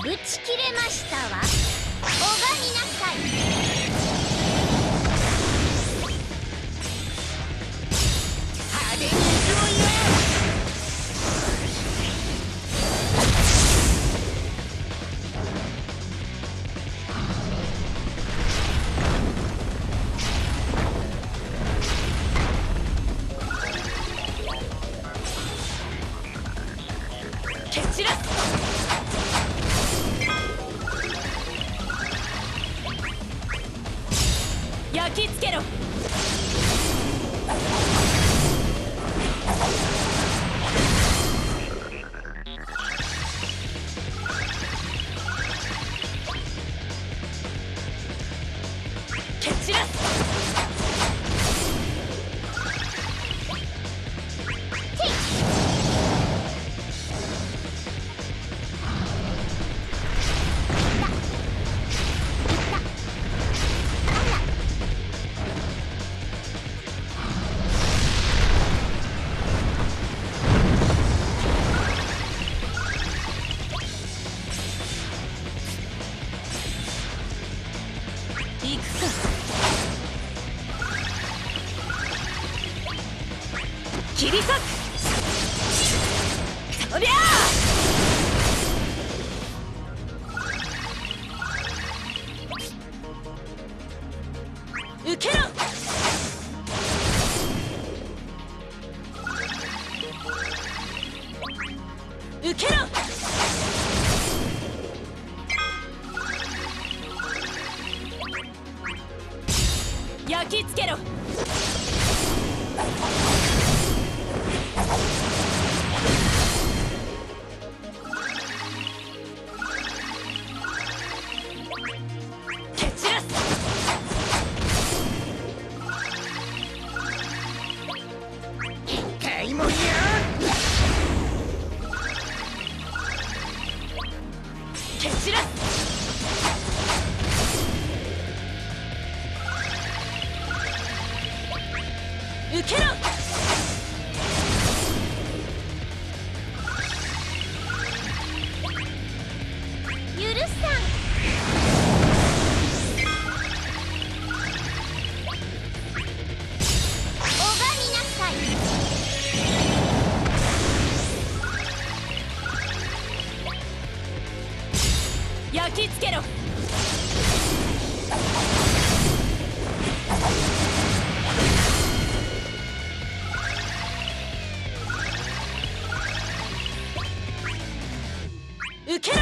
打ち切れましたわ。拝みなさい。派手に行くもんや。蹴散らす。焼き付けろ。蹴散らす。行くか。切り裂く。そりゃあ。受けろ。受けろ。焼き付けろ。蹴散らす。痛いもんや。蹴散らす。受けろ。許さん。拝みなさい。焼き付けろ。受けろ。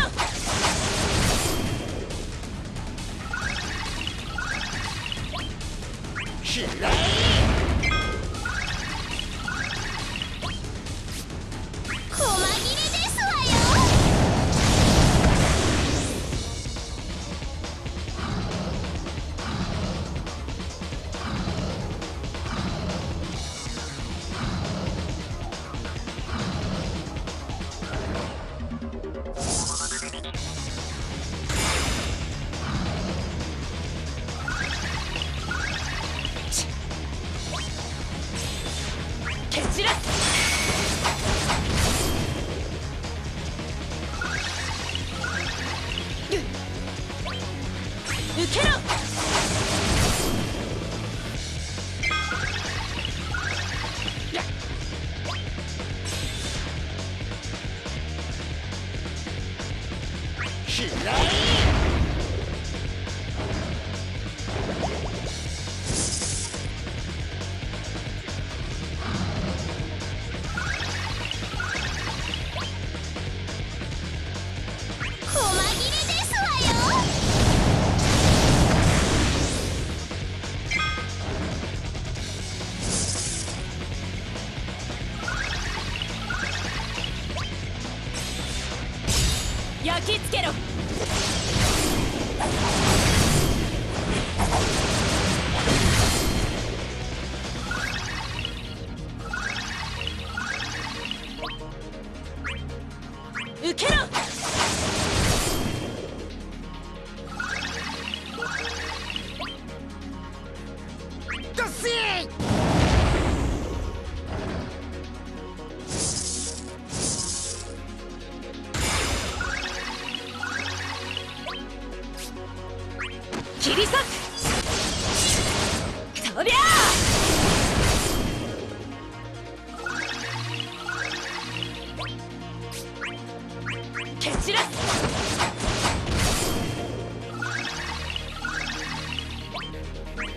しらい。細切れですわよ。蹴散らす。受けろ。しらい。細切れですわよ。焼き付けろ。受けろ。どっせー。切り裂く。そりゃ蹴散らす。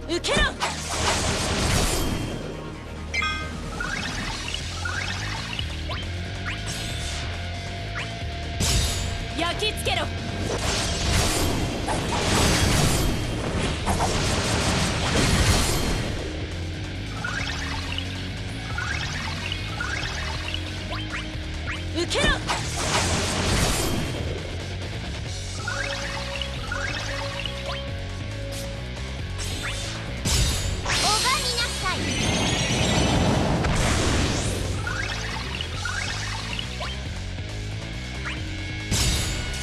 受けろ。焼き付けろ。受けろ。拝みなさい。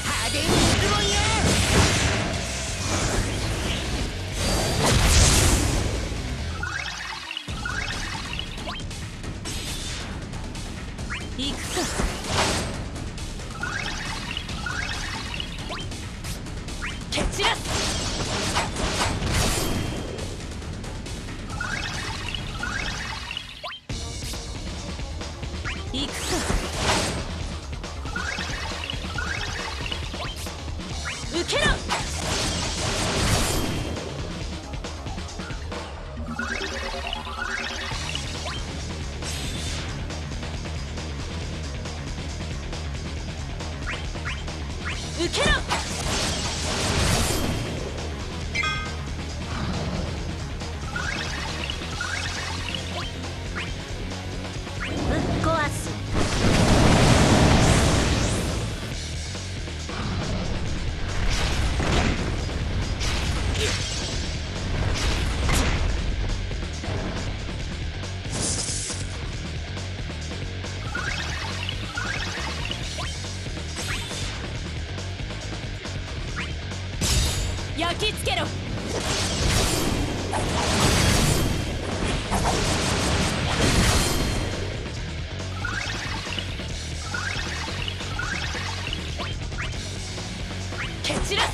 派手に行くもんや。行くか。蹴散らす。行くか。受けろ。受けろ。ぶっ壊す。焼き付けろ。蹴散らす。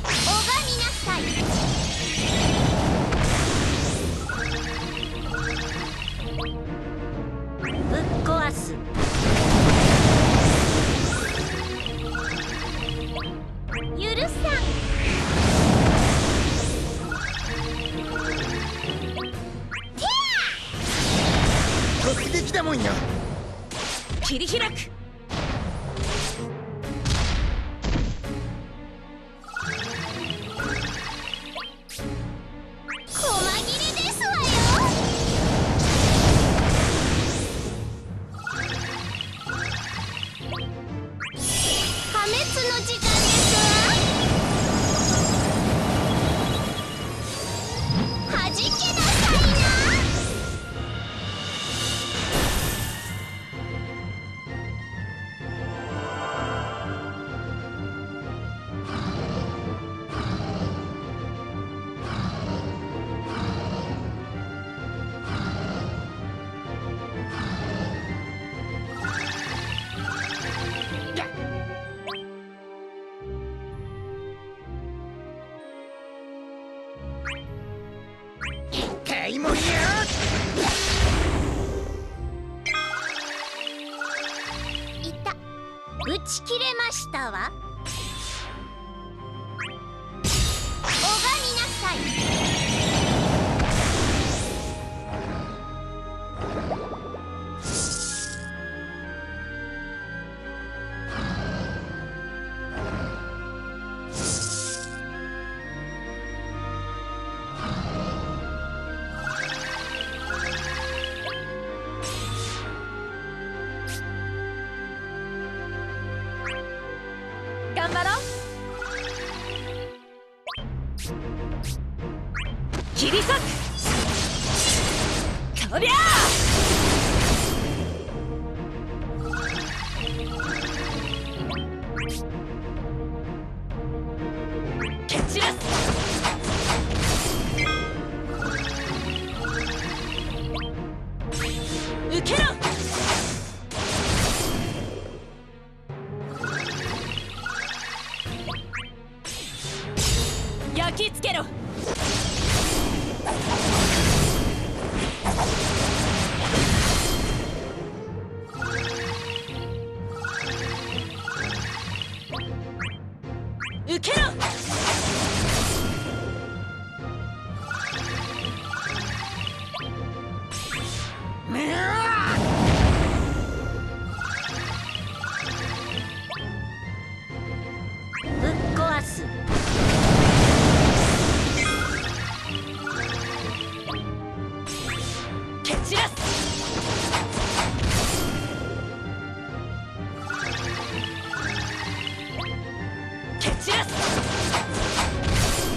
拝みなさい。ぶっ壊す。許さん。突撃だもんや。切り開く。細切れですわよ。破滅の時間ですわ。はじけなさいな。買い物や。いた。打ち切れましたわ。拝みなさい。頑張ろう。切り裂く。そりゃ蹴散らす。焼き付けろ。受けろ。ぶっ壊す。蹴散らす。蹴散らす。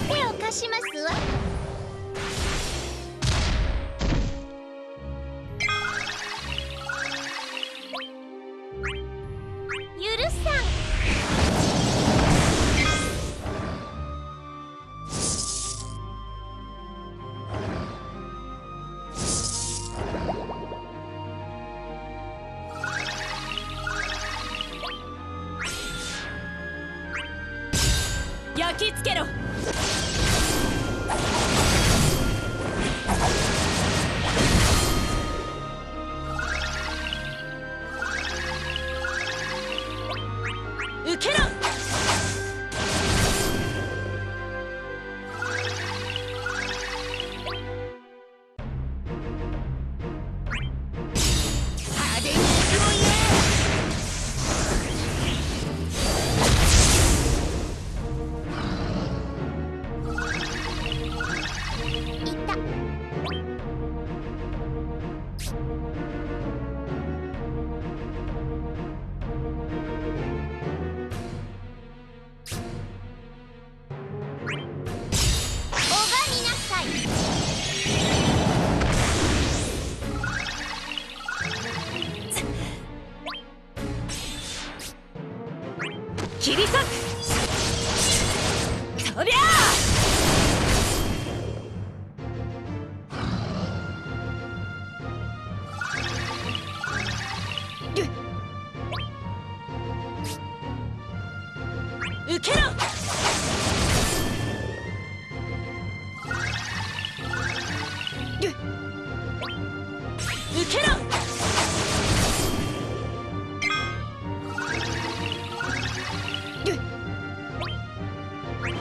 手を貸しますわ。許さん。焼き付けろ。受けろ。派手に行くもんや。いた。拝みなさい。切り裂く。そりゃ受けろ。受けろ。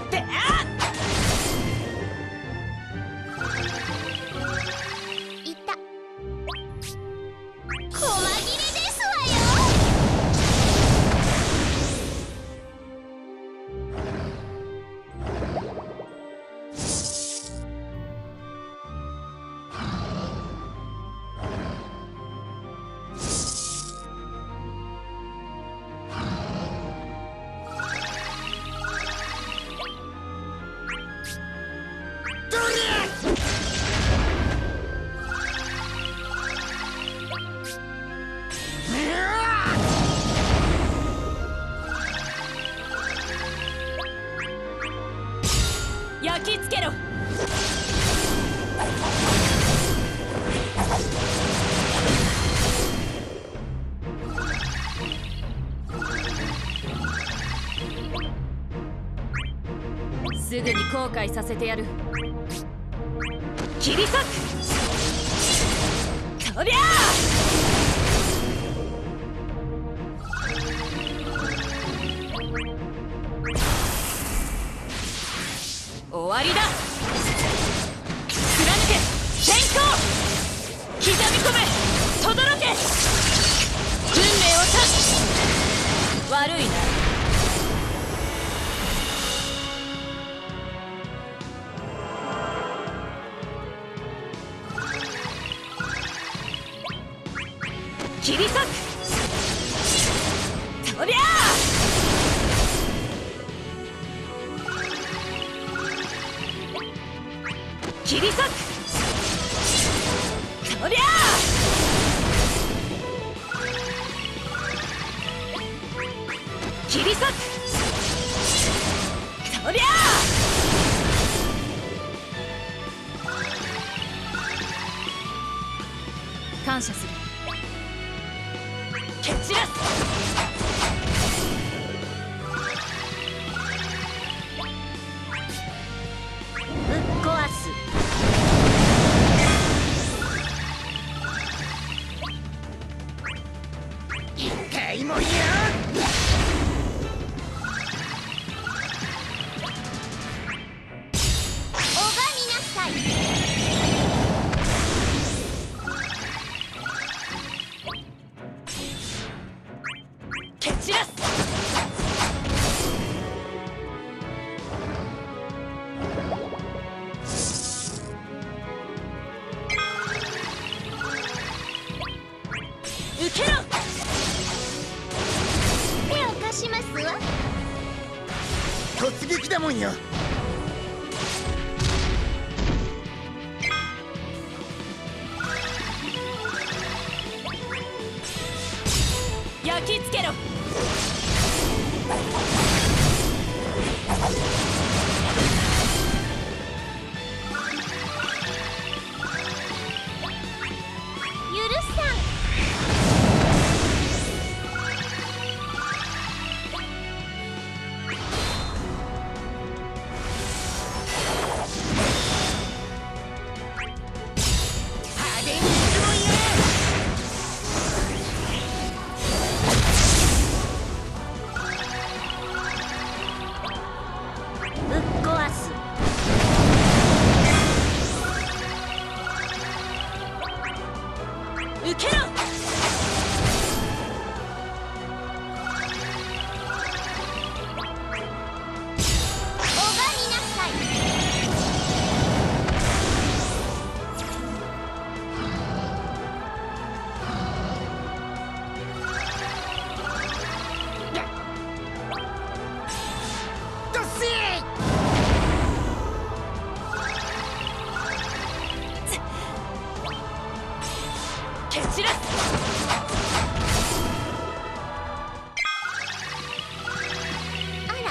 であいた。細切れですわよ。焼き付けろ。すぐに後悔させてやる。切り裂く。そりゃ終わりだ。貫け先行。刻み込め轟け。運命を断つ。悪いな。切り裂く。そりゃ切り裂く。そりゃ切り裂く。そりゃ感謝する。蹴散らす。突撃だもんよ。焼き付けろ。許さん。派手に行くもんよ。ぶっ壊す。受けろ。拝みなさい。どっせー。蹴散らす。あら。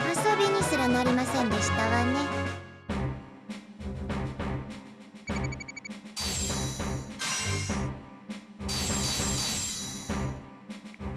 遊びにすらなりませんでしたわね。